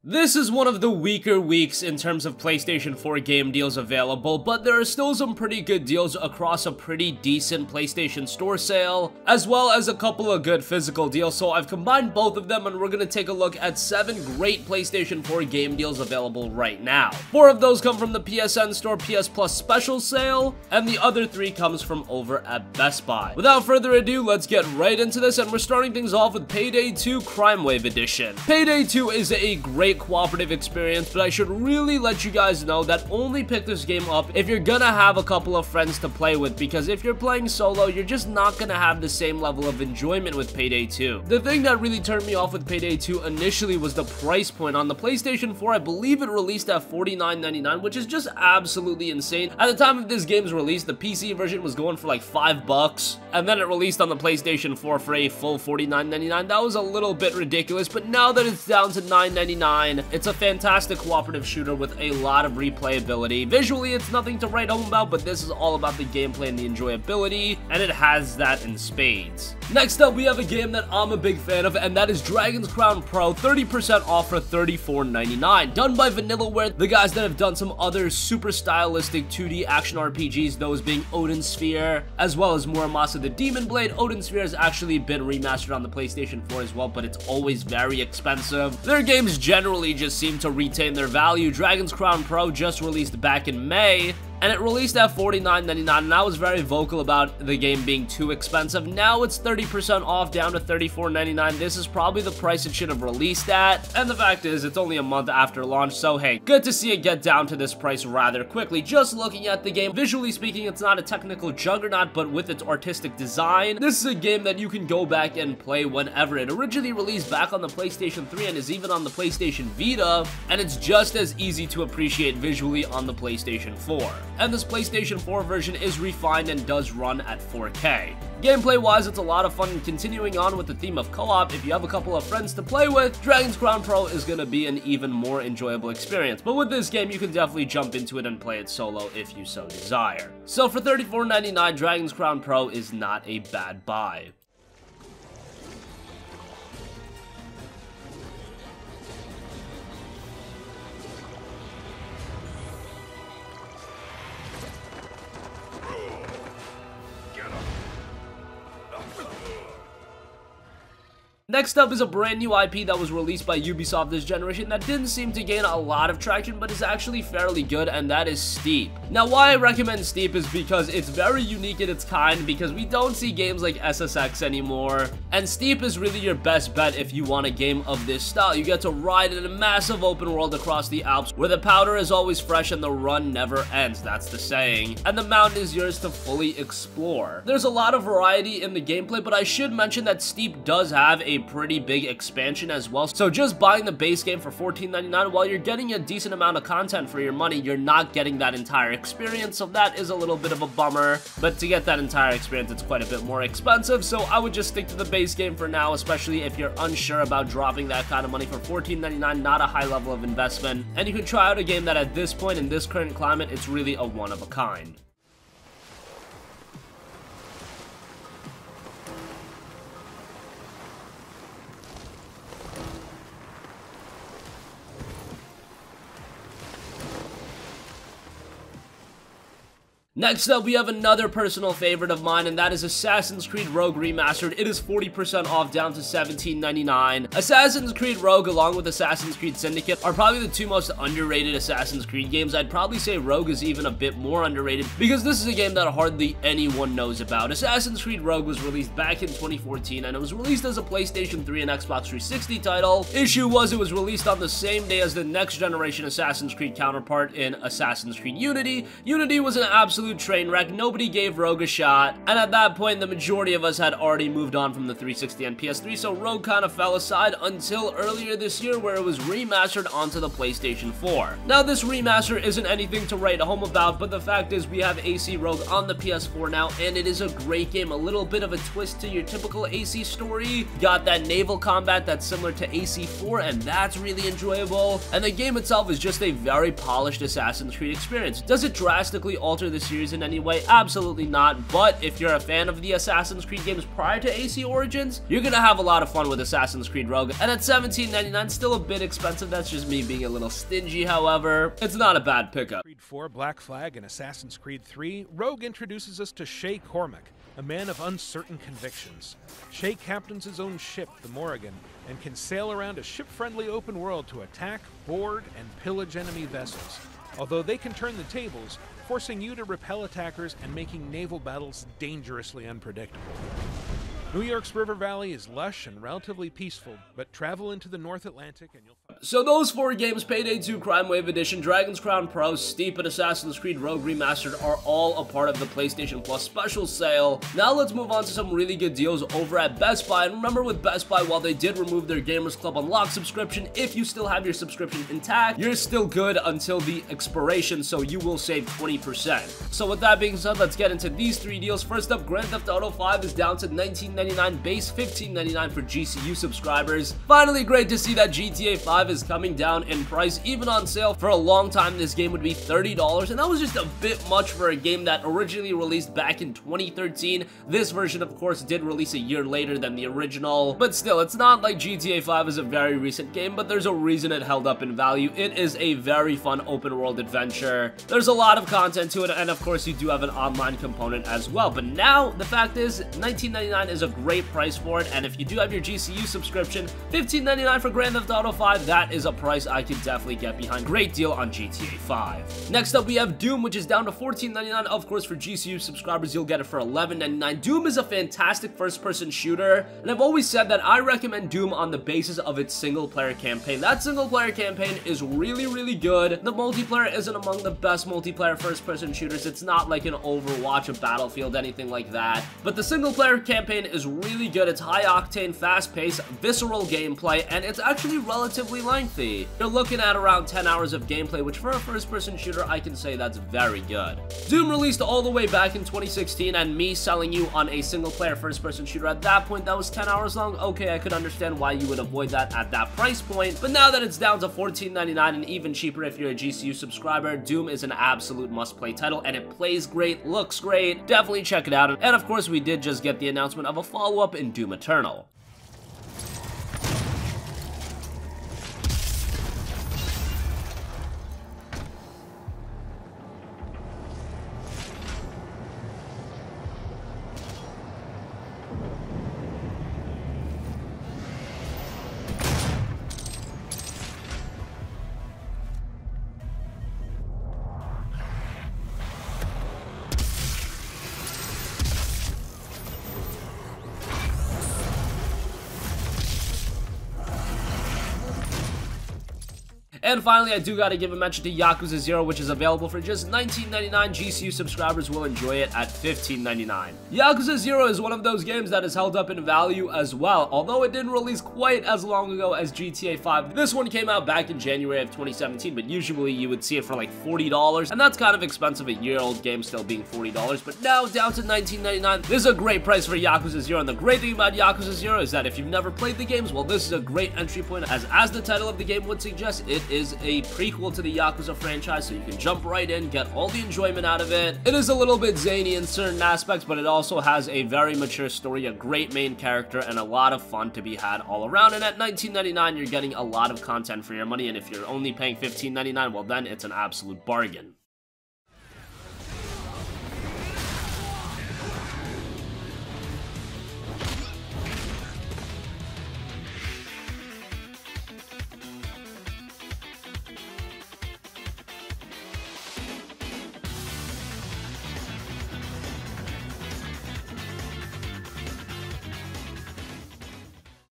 This is one of the weaker weeks in terms of PlayStation 4 game deals available, but there are still some pretty good deals across a pretty decent PlayStation Store sale, as well as a couple of good physical deals, so I've combined both of them and we're gonna take a look at 7 great PlayStation 4 game deals available right now. 4 of those come from the PSN Store PS Plus special sale, and the other 3 comes from over at Best Buy. Without further ado, let's get right into this, and we're starting things off with Payday 2 CRIMEWAVE Edition. Payday 2 is a great cooperative experience, but I should really let you guys know that only pick this game up if you're gonna have a couple of friends to play with, because if you're playing solo, you're just not gonna have the same level of enjoyment with Payday 2. The thing that really turned me off with Payday 2 initially was the price point. On the PlayStation 4, I believe it released at $49.99, which is just absolutely insane. At the time of this game's release, the PC version was going for like $5, and then it released on the PlayStation 4 for a full $49.99. That was a little bit ridiculous, but now that it's down to $9.99, it's a fantastic cooperative shooter with a lot of replayability. Visually, it's nothing to write home about, but this is all about the gameplay and the enjoyability, and it has that in spades. Next up, we have a game that I'm a big fan of, and that is Dragon's Crown Pro, 30% off for $34.99. Done by Vanillaware, the guys that have done some other super stylistic 2D action RPGs, those being Odin Sphere, as well as Muramasa the Demon Blade. Odin Sphere has actually been remastered on the PlayStation 4 as well, but it's always very expensive. Their games generally just seem to retain their value. Dragon's Crown Pro just released back in May, and it released at $49.99, and I was very vocal about the game being too expensive. Now it's 30% off, down to $34.99. This is probably the price it should have released at, and the fact is, it's only a month after launch, so hey, good to see it get down to this price rather quickly. Just looking at the game, visually speaking, it's not a technical juggernaut, but with its artistic design, this is a game that you can go back and play whenever. It originally released back on the PlayStation 3 and is even on the PlayStation Vita, and it's just as easy to appreciate visually on the PlayStation 4. And this PlayStation 4 version is refined and does run at 4K. Gameplay-wise, it's a lot of fun, and continuing on with the theme of co-op, if you have a couple of friends to play with, Dragon's Crown Pro is going to be an even more enjoyable experience. But with this game, you can definitely jump into it and play it solo if you so desire. So for $34.99, Dragon's Crown Pro is not a bad buy. Next up is a brand new IP that was released by Ubisoft this generation that didn't seem to gain a lot of traction, but is actually fairly good, and that is Steep. Now, why I recommend Steep is because it's very unique in its kind, because we don't see games like SSX anymore, and Steep is really your best bet if you want a game of this style. You get to ride in a massive open world across the Alps, where the powder is always fresh and the run never ends, that's the saying, and the mountain is yours to fully explore. There's a lot of variety in the gameplay, but I should mention that Steep does have a pretty big expansion as well, so just buying the base game for $14.99, while you're getting a decent amount of content for your money, you're not getting that entire experience, so that is a little bit of a bummer. But to get that entire experience, it's quite a bit more expensive, so I would just stick to the base game for now, especially if you're unsure about dropping that kind of money for $14.99, not a high level of investment, and you can try out a game that at this point in this current climate, it's really a one of a kind. Next up, we have another personal favorite of mine, and that is Assassin's Creed Rogue Remastered. It is 40% off, down to $17.99. Assassin's Creed Rogue, along with Assassin's Creed Syndicate, are probably the 2 most underrated Assassin's Creed games. I'd probably say Rogue is even a bit more underrated, because this is a game that hardly anyone knows about. Assassin's Creed Rogue was released back in 2014, and it was released as a PlayStation 3 and Xbox 360 title. Issue was, it was released on the same day as the next generation Assassin's Creed counterpart in Assassin's Creed Unity. Unity was an absolute train wreck. Nobody gave Rogue a shot, and at that point the majority of us had already moved on from the 360 and PS3, so Rogue kind of fell aside until earlier this year, where it was remastered onto the PlayStation 4. Now, this remaster isn't anything to write home about, but the fact is we have AC Rogue on the PS4 now, and it is a great game. A little bit of a twist to your typical AC story. Got that naval combat that's similar to AC4, and that's really enjoyable, and the game itself is just a very polished Assassin's Creed experience. Does it drastically alter the series? series in any way? Absolutely not, but if you're a fan of the Assassin's Creed games prior to AC Origins, you're gonna have a lot of fun with Assassin's Creed Rogue, and at $17.99, still a bit expensive. That's just me being a little stingy. However, it's not a bad pickup. Creed 4, Black Flag, and Assassin's Creed 3, Rogue introduces us to Shay Cormac, a man of uncertain convictions. Shay captains his own ship, the Morrigan, and can sail around a ship-friendly open world to attack, board, and pillage enemy vessels. Although they can turn the tables, forcing you to repel attackers and making naval battles dangerously unpredictable. New York's river valley is lush and relatively peaceful, but travel into the North Atlantic and you'll find... So those 4 games, Payday 2, CRIMEWAVE Edition, Dragon's Crown Pro, Steep, and Assassin's Creed Rogue Remastered are all a part of the PlayStation Plus special sale. Now let's move on to some really good deals over at Best Buy. And remember, with Best Buy, while they did remove their Gamers Club Unlocked subscription, if you still have your subscription intact, you're still good until the expiration, so you will save 20%. So with that being said, let's get into these 3 deals. First up, Grand Theft Auto 5 is down to $19.99 base, $15.99 for GCU subscribers. Finally, great to see that GTA 5 is coming down in price, even on sale. For a long time, this game would be $30, and that was just a bit much for a game that originally released back in 2013. This version, of course, did release a year later than the original, but still, it's not like GTA 5 is a very recent game, but there's a reason it held up in value. It is a very fun open world adventure. There's a lot of content to it, and of course, you do have an online component as well. But now, the fact is, $19.99 is a great price for it, and if you do have your GCU subscription, $15.99 for Grand Theft Auto 5, that is a price I could definitely get behind. Great deal on GTA 5. Next up, we have Doom, which is down to $14.99. Of course, for GCU subscribers, you'll get it for $11.99. Doom is a fantastic first-person shooter, and I've always said that I recommend Doom on the basis of its single-player campaign. That single-player campaign is really, really good. The multiplayer isn't among the best multiplayer first-person shooters. It's not like an Overwatch, a Battlefield, anything like that, but the single-player campaign is really good. It's high-octane, fast-paced, visceral gameplay, and it's actually relatively lengthy. You're looking at around 10 hours of gameplay, which for a first-person shooter, I can say that's very good. Doom released all the way back in 2016, and me selling you on a single-player first-person shooter at that point that was 10 hours long, okay, I could understand why you would avoid that at that price point, but now that it's down to $14.99 and even cheaper if you're a GCU subscriber, Doom is an absolute must-play title, and it plays great, looks great, definitely check it out. And of course, we did just get the announcement of a follow-up in Doom Eternal. And finally, I do gotta give a mention to Yakuza 0, which is available for just $19.99. GCU subscribers will enjoy it at $15.99. Yakuza 0 is one of those games that is held up in value as well, although it didn't release quite as long ago as GTA 5. This one came out back in January of 2017, but usually you would see it for like $40, and that's kind of expensive, a year-old game still being $40, but now down to $19.99. This is a great price for Yakuza 0, and the great thing about Yakuza 0 is that if you've never played the games, well, this is a great entry point, as the title of the game would suggest, it is a prequel to the Yakuza franchise, so you can jump right in, get all the enjoyment out of it. It is a little bit zany in certain aspects, but it also has a very mature story, a great main character, and a lot of fun to be had all around. And at $19.99, you're getting a lot of content for your money, and if you're only paying $15.99, well, then it's an absolute bargain.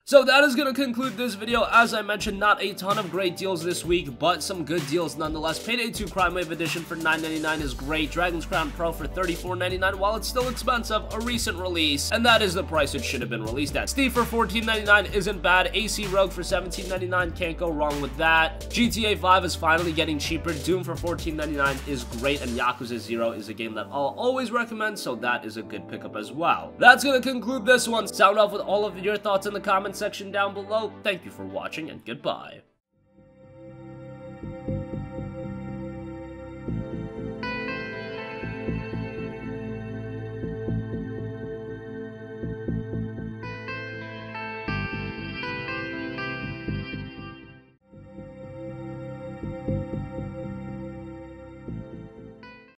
So that is going to conclude this video. As I mentioned, not a ton of great deals this week, but some good deals nonetheless. Payday 2 CRIMEWAVE Edition for $9.99 is great. Dragon's Crown Pro for $34.99, while it's still expensive, a recent release, and that is the price it should have been released at. Steep for $14.99 isn't bad. AC Rogue for $17.99, can't go wrong with that. GTA 5 is finally getting cheaper. Doom for $14.99 is great, and Yakuza 0 is a game that I'll always recommend, so that is a good pickup as well. That's going to conclude this one. Sound off with all of your thoughts in the comments section down below. Thank you for watching, and goodbye.